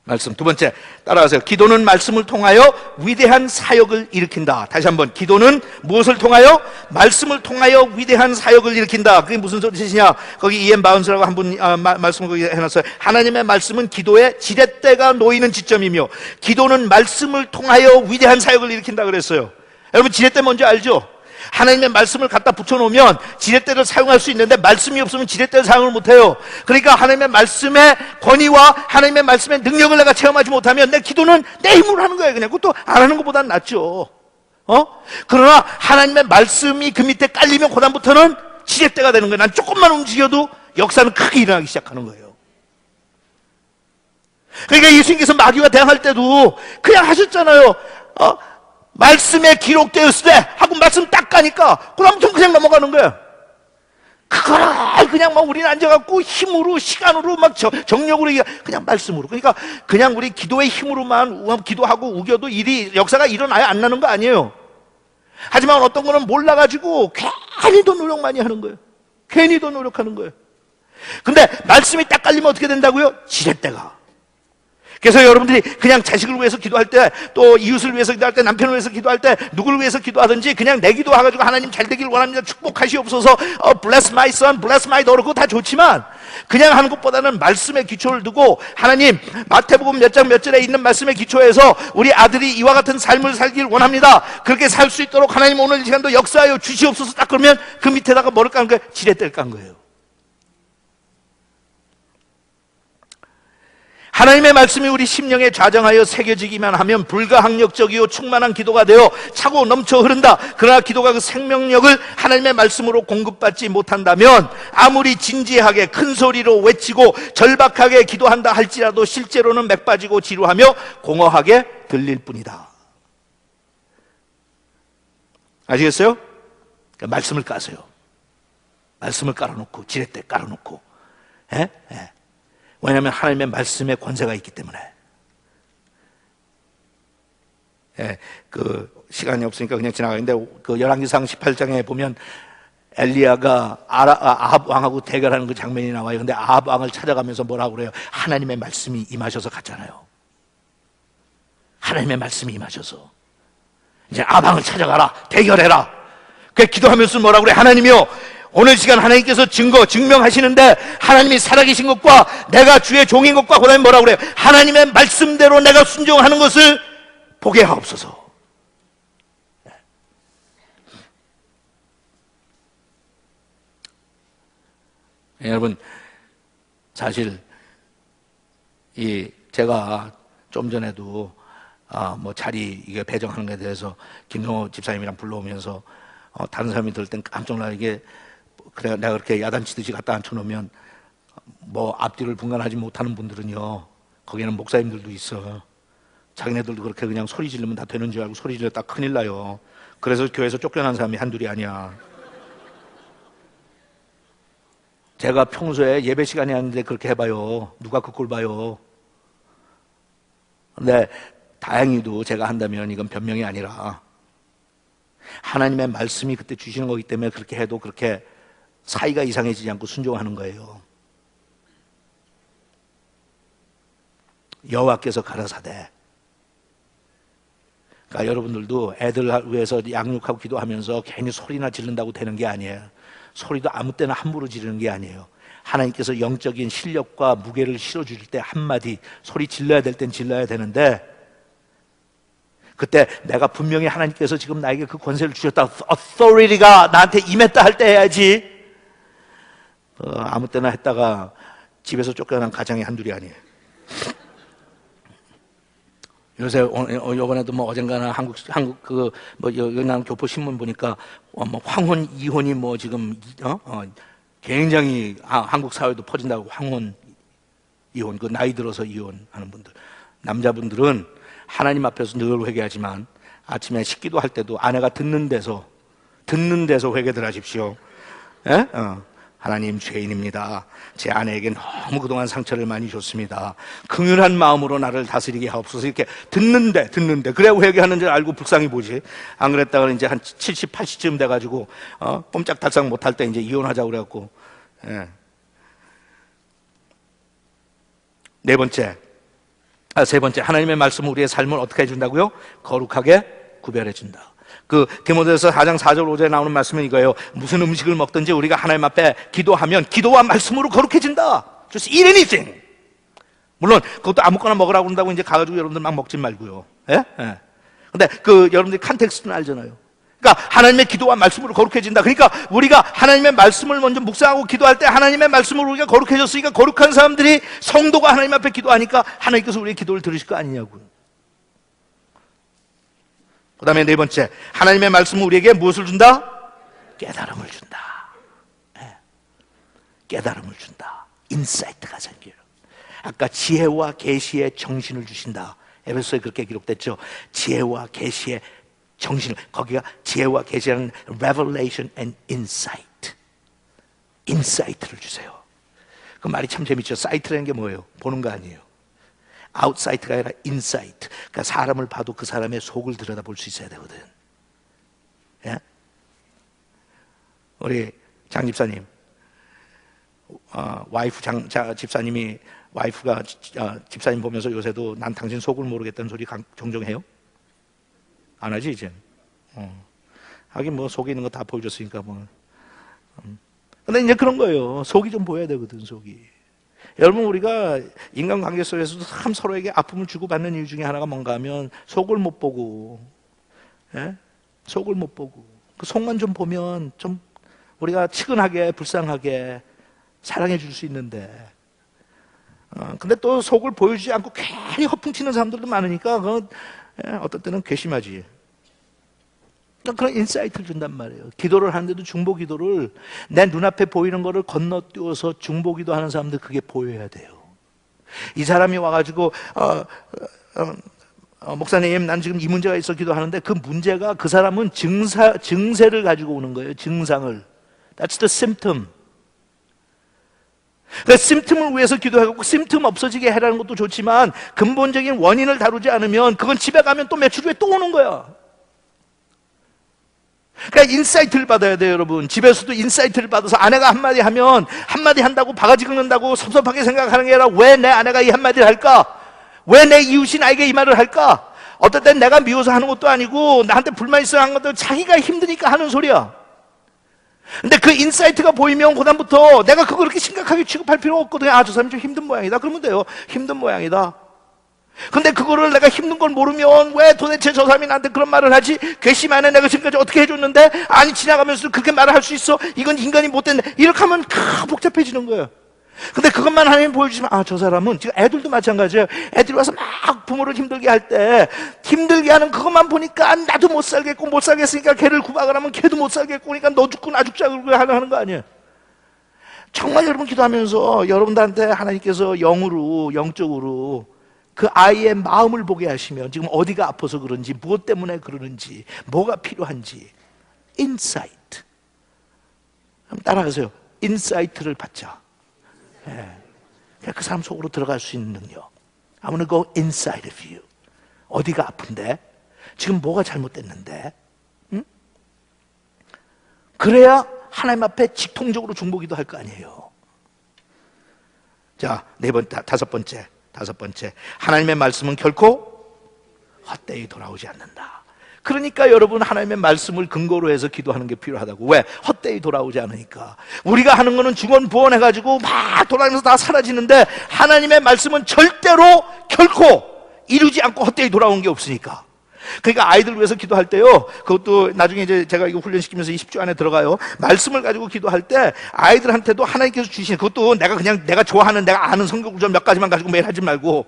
말씀. 두 번째, 따라하세요. 기도는 말씀을 통하여 위대한 사역을 일으킨다. 다시 한번, 기도는 무엇을 통하여? 말씀을 통하여 위대한 사역을 일으킨다. 그게 무슨 뜻이냐? 거기 이엠 바운스라고 한 분 말씀을 거기 해놨어요. 하나님의 말씀은 기도의 지렛대가 놓이는 지점이며 기도는 말씀을 통하여 위대한 사역을 일으킨다 그랬어요. 여러분 지렛대 뭔지 알죠? 하나님의 말씀을 갖다 붙여놓으면 지렛대를 사용할 수 있는데 말씀이 없으면 지렛대를 사용을 못해요. 그러니까 하나님의 말씀의 권위와 하나님의 말씀의 능력을 내가 체험하지 못하면 내 기도는 내 힘으로 하는 거예요. 그냥 그것도 안 하는 것보다는 낫죠. 그러나 하나님의 말씀이 그 밑에 깔리면 그다음부터는 지렛대가 되는 거예요. 난 조금만 움직여도 역사는 크게 일어나기 시작하는 거예요. 그러니까 예수님께서 마귀와 대항할 때도 그냥 하셨잖아요. 말씀에 기록되었을 때 하고 말씀 딱 가니까 그다음부터는 그냥 넘어가는 거야. 그거를 그냥 우리는 앉아갖고 힘으로 시간으로 정력으로 그냥 말씀으로. 그러니까 그냥 우리 기도의 힘으로만 기도하고 우겨도 역사가 일어나야 안 나는 거 아니에요. 하지만 어떤 거는 몰라가지고 괜히 더 노력 많이 하는 거예요. 괜히 더 노력하는 거예요. 근데 말씀이 딱 깔리면 어떻게 된다고요? 지렛대가. 그래서 여러분들이 그냥 자식을 위해서 기도할 때, 또 이웃을 위해서 기도할 때, 남편을 위해서 기도할 때, 누구를 위해서 기도하든지 그냥 내 기도해가지고 하나님 잘 되길 원합니다, 축복하시옵소서, bless my son, bless my daughter, 그거 다 좋지만 그냥 하는 것보다는 말씀에 기초를 두고, 하나님 마태복음 몇 장 몇 절에 있는 말씀에 기초해서 우리 아들이 이와 같은 삶을 살길 원합니다, 그렇게 살 수 있도록 하나님 오늘 이 시간도 역사하여 주시옵소서. 딱 그러면 그 밑에다가 뭐를 깐 거예요? 지렛대를 깐 거예요. 하나님의 말씀이 우리 심령에 좌정하여 새겨지기만 하면 불가항력적이요 충만한 기도가 되어 차고 넘쳐 흐른다. 그러나 기도가 그 생명력을 하나님의 말씀으로 공급받지 못한다면 아무리 진지하게 큰 소리로 외치고 절박하게 기도한다 할지라도 실제로는 맥 빠지고 지루하며 공허하게 들릴 뿐이다. 아시겠어요? 말씀을 까세요. 말씀을 깔아놓고, 지렛대 깔아놓고. 왜냐하면 하나님의 말씀에 권세가 있기 때문에. 그 시간이 없으니까 그냥 지나가는데, 그 열왕기상 18장에 보면 엘리야가 아합 왕하고 대결하는 그 장면이 나와요. 근데 아합 왕을 찾아가면서 뭐라고 그래요? 하나님의 말씀이 임하셔서 갔잖아요. 하나님의 말씀이 임하셔서 이제 아합 왕을 찾아가라, 대결해라. 그 기도하면서 뭐라고 그래? 하나님이요, 오늘 시간 하나님께서 증명하시는데 하나님이 살아계신 것과 내가 주의 종인 것과, 그 다음에 뭐라고 그래요? 하나님의 말씀대로 내가 순종하는 것을 보게 하옵소서. 여러분, 사실 제가 좀 전에도 뭐 자리 이게 배정하는 것에 대해서 김성호 집사님이랑 불러오면서 다른 사람이 들을 땐 깜짝 놀라. 이게 그래, 내가 그렇게 야단치듯이 갖다 앉혀놓으면 뭐 앞뒤를 분간하지 못하는 분들은요, 거기는 목사님들도 있어. 자기네들도 그렇게 그냥 소리 지르면 다 되는 줄 알고 소리 질렀다 큰일 나요. 그래서 교회에서 쫓겨난 사람이 한둘이 아니야. 제가 평소에 예배 시간이 아닌데 그렇게 해봐요. 누가 그 꼴 봐요. 근데 다행히도 제가 한다면 이건 변명이 아니라 하나님의 말씀이 그때 주시는 거기 때문에 그렇게 해도 그렇게 사이가 이상해지지 않고 순종하는 거예요. 여호와께서 가라사대. 그러니까 여러분들도 애들 위해서 양육하고 기도하면서 괜히 소리나 지른다고 되는 게 아니에요. 소리도 아무 때나 함부로 지르는 게 아니에요. 하나님께서 영적인 실력과 무게를 실어주실 때 한마디 소리 질러야 될 땐 질러야 되는데, 그때 내가 분명히 하나님께서 지금 나에게 그 권세를 주셨다, authority가 나한테 임했다 할 때 해야지. 아무 때나 했다가 집에서 쫓겨난 가장이 한둘이 아니에요. 요새 요번에도 뭐 어젠가나 한국 그 뭐 여기 나온 교포 신문 보니까 뭐 황혼 이혼이 뭐 지금 굉장히 한국 사회도 퍼진다고. 황혼 이혼, 그 나이 들어서 이혼하는 분들, 남자분들은 하나님 앞에서 늘 회개하지만 아침에 식기도 할 때도 아내가 듣는 데서 회개들 하십시오. 하나님, 죄인입니다. 제 아내에게 너무 그동안 상처를 많이 줬습니다. 긍휼한 마음으로 나를 다스리게 하옵소서. 이렇게 듣는데 그래야 회개하는 줄 알고 불쌍히 보지. 안 그랬다가 이제 한 70, 80쯤 돼가지고 꼼짝달싹 못할 때 이제 이혼하자고 그래갖고. 세 번째, 하나님의 말씀은 우리의 삶을 어떻게 해준다고요? 거룩하게 구별해준다. 그 디모데후서 4장 4절 5절에 나오는 말씀은 이거예요. 무슨 음식을 먹든지 우리가 하나님 앞에 기도하면 기도와 말씀으로 거룩해진다. Just eat anything. 물론 그것도 아무거나 먹으라고 한다고 이제 가가지고 여러분들 막 먹지 말고요. 근데 그 여러분들이 컨텍스트는 알잖아요. 그러니까 하나님의 기도와 말씀으로 거룩해진다. 그러니까 우리가 하나님의 말씀을 먼저 묵상하고 기도할 때 하나님의 말씀으로 우리가 거룩해졌으니까, 거룩한 사람들이, 성도가 하나님 앞에 기도하니까 하나님께서 우리의 기도를 들으실 거 아니냐고요. 그 다음에 네 번째, 하나님의 말씀은 우리에게 무엇을 준다? 깨달음을 준다. 깨달음을 준다. 인사이트가 생겨요. 아까 지혜와 계시의 정신을 주신다. 에베소서에 그렇게 기록됐죠. 지혜와 계시의 정신을, 거기가 지혜와 계시라는 revelation and insight, 인사이트를 주세요. 그 말이 참 재밌죠. 사이트라는 게 뭐예요? 보는 거 아니에요. 아웃사이트가 아니라 인사이트. 그러니까 사람을 봐도 그 사람의 속을 들여다볼 수 있어야 되거든. 우리 장 집사님, 와이프 집사님이 와이프가 집사님 보면서 요새도 난 당신 속을 모르겠다는 소리 종종 해요? 안 하지 이제? 하긴 뭐 속에 있는 거 다 보여줬으니까 뭐. 근데 이제 그런 거예요. 속이 좀 보여야 되거든, 속이. 여러분, 우리가 인간관계 속에서도 참 서로에게 아픔을 주고받는 이유 중에 하나가 뭔가 하면 속을 못 보고, 예? 속을 못 보고 그 속만 좀 보면 좀 우리가 치근하게 불쌍하게 사랑해 줄 수 있는데, 근데 또 속을 보여주지 않고 괜히 허풍 튀는 사람들도 많으니까 그건 어떤 때는 괘씸하지. 그런 인사이트를 준단 말이에요. 기도를 하는데도 중보 기도를 내 눈앞에 보이는 거를 건너뛰어서 중보 기도하는 사람들 그게 보여야 돼요. 이 사람이 와가지고 목사님 난 지금 이 문제가 있어 기도하는데 그 문제가 그 사람은 증세를 가지고 오는 거예요. 증상을. That's the symptom. 그 심틈을 위해서 기도하고 심틈 없어지게 해라는 것도 좋지만 근본적인 원인을 다루지 않으면 그건 집에 가면 또 며칠 후에 또 오는 거야. 그러니까 인사이트를 받아야 돼요, 여러분. 집에서도 인사이트를 받아서 아내가 한마디 하면 한마디 한다고 바가지 긁는다고 섭섭하게 생각하는 게 아니라 왜 내 아내가 이 한마디를 할까? 왜 내 이웃이 나에게 이 말을 할까? 어떨 땐 내가 미워서 하는 것도 아니고 나한테 불만 있어 하는 것도 자기가 힘드니까 하는 소리야. 근데 그 인사이트가 보이면 그다음부터 내가 그거 그렇게 심각하게 취급할 필요가 없거든요. 아, 저 사람이 좀 힘든 모양이다. 그러면 돼요. 힘든 모양이다. 근데 그거를 내가 힘든 걸 모르면 왜 도대체 저 사람이 나한테 그런 말을 하지? 괘씸하네. 내가 지금까지 어떻게 해줬는데? 아니, 지나가면서 그렇게 말을 할 수 있어? 이건 인간이 못됐네. 이렇게 하면 복잡해지는 거예요. 근데 그것만 하나님 보여주시면, 아, 저 사람은 지금 애들도 마찬가지예요. 애들이 와서 막 부모를 힘들게 할 때 힘들게 하는 그것만 보니까 나도 못 살겠고 못 살겠으니까 걔를 구박을 하면 걔도 못 살겠고 그러니까 너 죽고 나 죽자 그러고 하는 거 아니에요. 정말 여러분 기도하면서 여러분들한테 하나님께서 영적으로 그 아이의 마음을 보게 하시면 지금 어디가 아파서 그런지 무엇 때문에 그러는지 뭐가 필요한지 인사이트. 한번 따라하세요. 인사이트를 받자. 그 사람 속으로 들어갈 수 있는 능력. I'm gonna go inside of you. 어디가 아픈데? 지금 뭐가 잘못됐는데? 응? 그래야 하나님 앞에 직통적으로 중보기도 할 거 아니에요. 자, 다섯 번째. 하나님의 말씀은 결코 헛되이 돌아오지 않는다. 그러니까 여러분 하나님의 말씀을 근거로 해서 기도하는 게 필요하다고. 왜? 헛되이 돌아오지 않으니까. 우리가 하는 거는 중언부언해가지고 막 돌아다니면서 다 사라지는데 하나님의 말씀은 절대로 결코 이루지 않고 헛되이 돌아오는 게 없으니까. 그러니까 아이들 위해서 기도할 때요, 그것도 나중에 이제 제가 이거 훈련시키면서 20주 안에 들어가요. 말씀을 가지고 기도할 때 아이들한테도 하나님께서 주신, 그것도 내가 좋아하는 내가 아는 성경 구절 몇 가지만 가지고 매일 하지 말고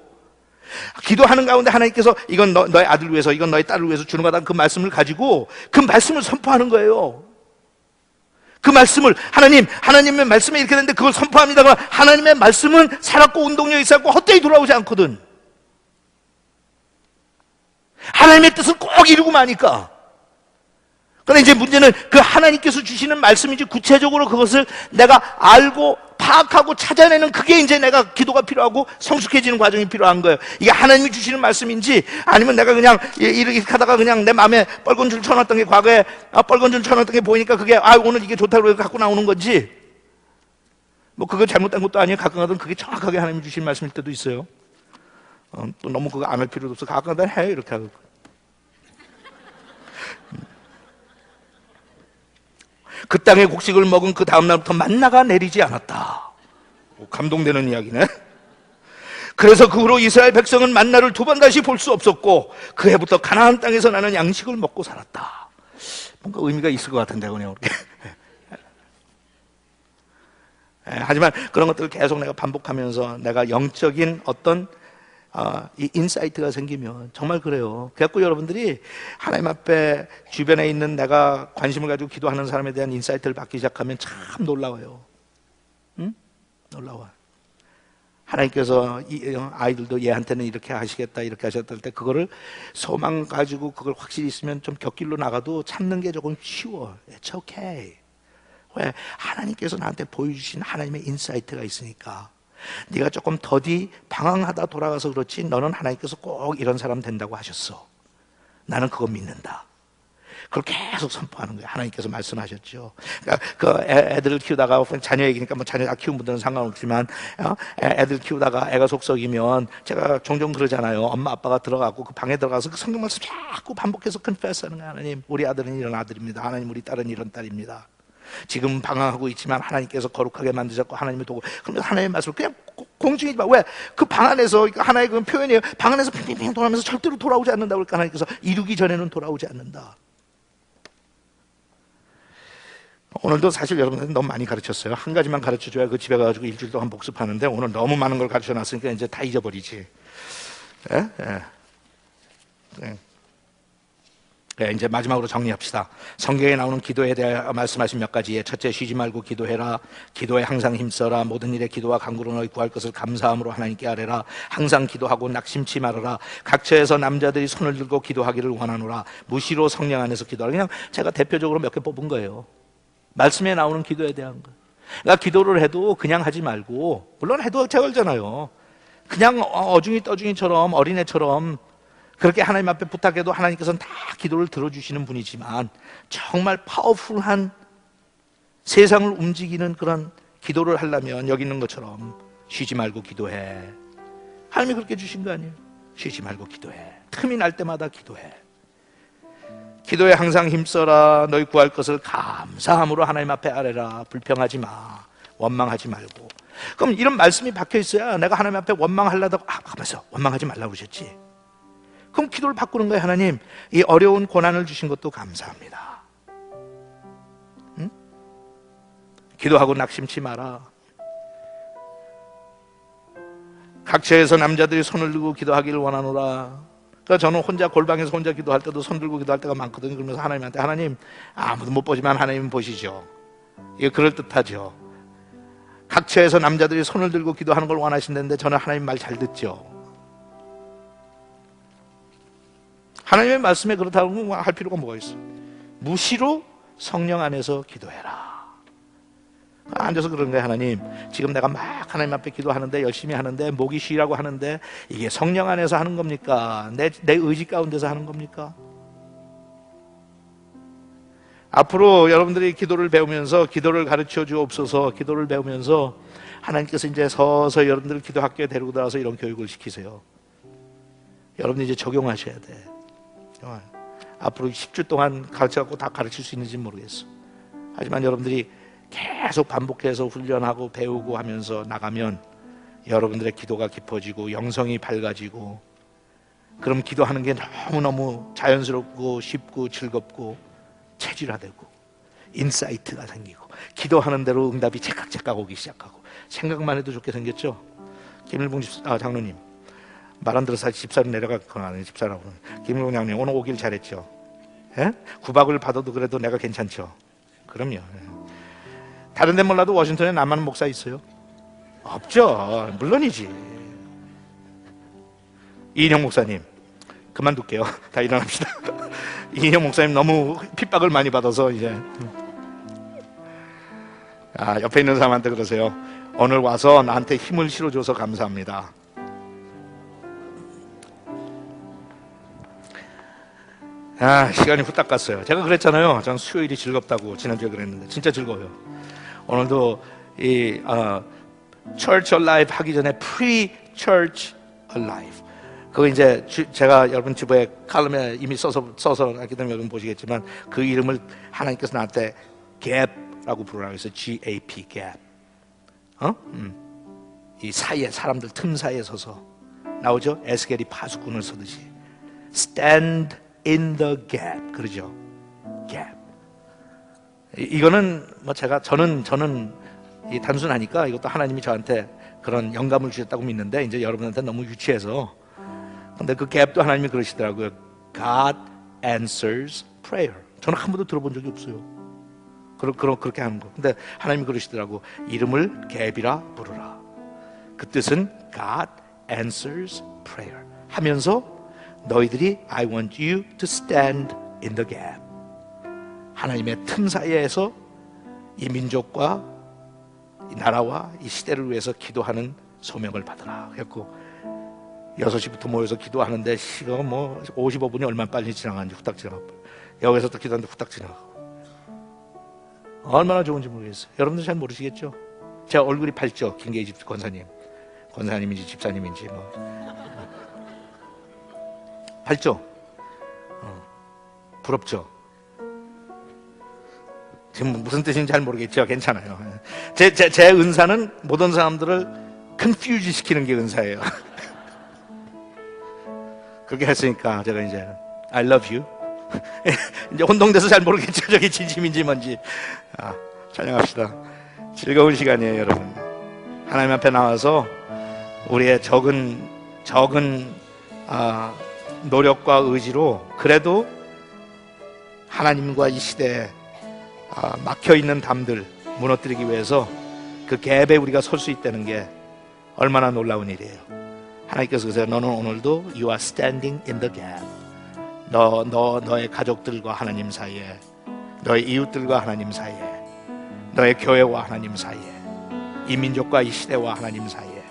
기도하는 가운데 하나님께서 이건 너의 아들 위해서, 이건 너의 딸을 위해서 주는 거다, 그 말씀을 가지고 그 말씀을 선포하는 거예요. 그 말씀을 하나님의 말씀이 이렇게 되는데 그걸 선포합니다. 그러면 하나님의 말씀은 살았고 운동력이 있었고 헛되이 돌아오지 않거든. 하나님의 뜻을 꼭 이루고 마니까. 그런데 이제 문제는 그 하나님께서 주시는 말씀인지 구체적으로 그것을 내가 알고 파악하고 찾아내는, 그게 이제 내가 기도가 필요하고 성숙해지는 과정이 필요한 거예요. 이게 하나님이 주시는 말씀인지 아니면 내가 그냥 이렇게 하다가 그냥 내 마음에 뻘건 줄 쳐놨던 게, 과거에 뻘건 줄 쳐놨던 게 보이니까 그게 오늘 이게 좋다고 해서 갖고 나오는 건지, 뭐 그거 잘못된 것도 아니에요. 가끔가다 그게 정확하게 하나님이 주신 말씀일 때도 있어요. 또 너무 그거 안 할 필요도 없어. 가끔가다 해 이렇게 하고. 그 땅의 곡식을 먹은 그 다음날부터 만나가 내리지 않았다. 감동되는 이야기네. 그래서 그 후로 이스라엘 백성은 만나를 두 번 다시 볼 수 없었고 그 해부터 가나안 땅에서 나는 양식을 먹고 살았다. 뭔가 의미가 있을 것 같은데 그냥 이렇게. 하지만 그런 것들을 계속 내가 반복하면서 내가 영적인 어떤 이 인사이트가 생기면 정말 그래요. 그래갖고 여러분들이 하나님 앞에 주변에 있는 내가 관심을 가지고 기도하는 사람에 대한 인사이트를 받기 시작하면 참 놀라워요. 응? 놀라워. 하나님께서 아이들도 얘한테는 이렇게 하시겠다 이렇게 하셨다 할 때 그거를 소망 가지고 그걸 확실히 있으면 좀 곁길로 나가도 참는 게 조금 쉬워. It's okay. 왜? 하나님께서 나한테 보여주신 하나님의 인사이트가 있으니까. 네가 조금 더디 방황하다 돌아가서 그렇지 너는 하나님께서 꼭 이런 사람 된다고 하셨어. 나는 그거 믿는다. 그걸 계속 선포하는 거예요. 하나님께서 말씀하셨죠. 그러니까 그 애들을 키우다가 자녀 얘기니까 뭐 자녀 다 키운 분들은 상관없지만 애들 키우다가 애가 속썩이면 제가 종종 그러잖아요. 엄마 아빠가 들어가고 그 방에 들어가서 그 성경 말씀 자꾸 반복해서 컨페스하는 거예요. 하나님, 우리 아들은 이런 아들입니다. 하나님, 우리 딸은 이런 딸입니다. 지금 방황하고 있지만 하나님께서 거룩하게 만드셨고 하나님의 도구. 그러면서 하나님의 말씀을 그냥 공중이지 마. 왜? 그 방 안에서 하나의 그 표현이에요. 방 안에서 핑핑핑 돌아가면서 절대로 돌아오지 않는다. 그러니까 하나님께서 이루기 전에는 돌아오지 않는다. 오늘도 사실 여러분들한테 너무 많이 가르쳤어요. 한 가지만 가르쳐줘야 그 집에 가가지고 일주일 동안 복습하는데 오늘 너무 많은 걸 가르쳐놨으니까 이제 다 잊어버리지. 예? 예. 예. 네, 이제 마지막으로 정리합시다. 성경에 나오는 기도에 대해 말씀하신 몇 가지에 첫째, 쉬지 말고 기도해라. 기도에 항상 힘써라. 모든 일에 기도와 간구로 너희 구할 것을 감사함으로 하나님께 아뢰라. 항상 기도하고 낙심치 말아라. 각처에서 남자들이 손을 들고 기도하기를 원하노라. 무시로 성령 안에서 기도하라. 그냥 제가 대표적으로 몇 개 뽑은 거예요. 말씀에 나오는 기도에 대한 거. 그러니까 기도를 해도 그냥 하지 말고, 물론 해도 제걸잖아요. 그냥 어중이 떠중이처럼 어린애처럼 그렇게 하나님 앞에 부탁해도 하나님께서는 다 기도를 들어주시는 분이지만 정말 파워풀한 세상을 움직이는 그런 기도를 하려면 여기 있는 것처럼 쉬지 말고 기도해. 하나님이 그렇게 주신 거 아니에요? 쉬지 말고 기도해. 틈이 날 때마다 기도해. 기도에 항상 힘써라. 너희 구할 것을 감사함으로 하나님 앞에 아뢰라. 불평하지 마. 원망하지 말고. 그럼 이런 말씀이 박혀 있어야 내가 하나님 앞에 원망하려다가 가만있어. 원망하지 말라고 그러셨지. 그럼 기도를 바꾸는 거예요. 하나님, 이 어려운 고난을 주신 것도 감사합니다. 응? 기도하고 낙심치 마라. 각처에서 남자들이 손을 들고 기도하기를 원하노라. 그러니까 저는 혼자 골방에서 혼자 기도할 때도 손 들고 기도할 때가 많거든요. 그러면서 하나님한테, 하나님, 아무도 못 보지만 하나님은 보시죠. 이게 그럴듯하죠. 각처에서 남자들이 손을 들고 기도하는 걸 원하신다는데 저는 하나님 말 잘 듣죠. 하나님의 말씀에 그렇다고 할 필요가 뭐가 있어? 무시로 성령 안에서 기도해라. 앉아서 그런 거예요. 하나님, 지금 내가 막 하나님 앞에 기도하는데, 열심히 하는데, 목이 쉬라고 하는데 이게 성령 안에서 하는 겁니까? 내 의지 가운데서 하는 겁니까? 앞으로 여러분들이 기도를 배우면서, 기도를 가르쳐 주옵소서, 기도를 배우면서 하나님께서 이제 서서히 여러분들을 기도 학교에 데리고 들어와서 이런 교육을 시키세요. 여러분이 이제 적용하셔야 돼. 앞으로 10주 동안 가르쳐갖고 다 가르칠 수 있는지 모르겠어. 하지만 여러분들이 계속 반복해서 훈련하고 배우고 하면서 나가면 여러분들의 기도가 깊어지고 영성이 밝아지고, 그럼 기도하는 게 너무너무 자연스럽고 쉽고 즐겁고 체질화되고 인사이트가 생기고 기도하는 대로 응답이 제깍제깍 오기 시작하고, 생각만 해도 좋게 생겼죠. 김일봉 장로님 말 안 들어서 집사로 내려갈 건 아니에요. 집사라고. 김일봉 장로님 오늘 오길 잘했죠. 예? 구박을 받아도 그래도 내가 괜찮죠. 그럼요. 예. 다른 데 몰라도 워싱턴에 남아는 목사 있어요? 없죠. 물론이지. 이인영 목사님 그만둘게요. 다 일어납시다. 이인영 목사님 너무 핍박을 많이 받아서 이제 옆에 있는 사람한테 그러세요. 오늘 와서 나한테 힘을 실어줘서 감사합니다. 시간이 후딱 갔어요. 제가 그랬잖아요. 전 수요일이 즐겁다고 지난주에 그랬는데 진짜 즐거워요. 오늘도 이 Church Alive 하기 전에 Pre-Church Alive, 그거 이제 제가 여러분 주보에 칼럼에 이미 써서 하기 때문에 여러분 보시겠지만 그 이름을 하나님께서 나한테 Gap라고 부르라고 해서 G-A-P, Gap. 이 사이에, 사람들 틈 사이에 서서 나오죠? 에스겔이 파수꾼을 서듯이 Stand in the gap, 그러죠? gap. 이거는 뭐 저는 이 단순하니까 이것도 하나님이 저한테 그런 영감을 주셨다고 믿는데 이제 여러분한테 너무 유치해서, 근데 그 갭도 하나님이 그러시더라고요. God answers prayer. 저는 한 번도 들어본 적이 없어요. 그렇게 하는 거. 근데 하나님이 그러시더라고. 이름을 갭이라 부르라. 그 뜻은 God answers prayer 하면서 너희들이 I want you to stand in the gap. 하나님의 틈 사이에서 이 민족과 이 나라와 이 시대를 위해서 기도하는 소명을 받으라. 그래갖고 6시부터 모여서 기도하는데 시간은 뭐 55분이 얼마나 빨리 지나가는지 후딱 지나가고 여기서 또 기도하는데 후딱 지나가고. 얼마나 좋은지 모르겠어요. 여러분들 잘 모르시겠죠? 제 얼굴이 밝죠? 김계희 권사님인지 집사님인지 밝죠? 부럽죠? 지금 무슨 뜻인지 잘 모르겠죠? 괜찮아요. 제 은사는 모든 사람들을 컨퓨즈 시키는 게 은사예요. 그렇게 했으니까 제가 이제 I love you. 이제 혼동돼서 잘 모르겠죠? 저게 진심인지 뭔지. 찬양합시다. 즐거운 시간이에요, 여러분. 하나님 앞에 나와서 우리의 적은 노력과 의지로 그래도 하나님과 이 시대에 막혀있는 담들 무너뜨리기 위해서 그 갭에 우리가 설 수 있다는 게 얼마나 놀라운 일이에요. 하나님께서 그래서 너는 오늘도 You are standing in the gap. 너의 가족들과 하나님 사이에, 너의 이웃들과 하나님 사이에, 너의 교회와 하나님 사이에, 이 민족과 이 시대와 하나님 사이에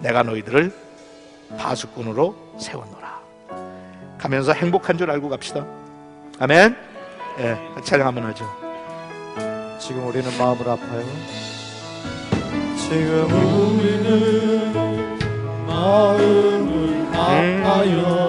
내가 너희들을 파수꾼으로 세웠노라. 가면서 행복한 줄 알고 갑시다. 아멘. 찬양 한번 하죠. 지금 우리는 마음을 아파요. 지금 우리는 마음을 아파요.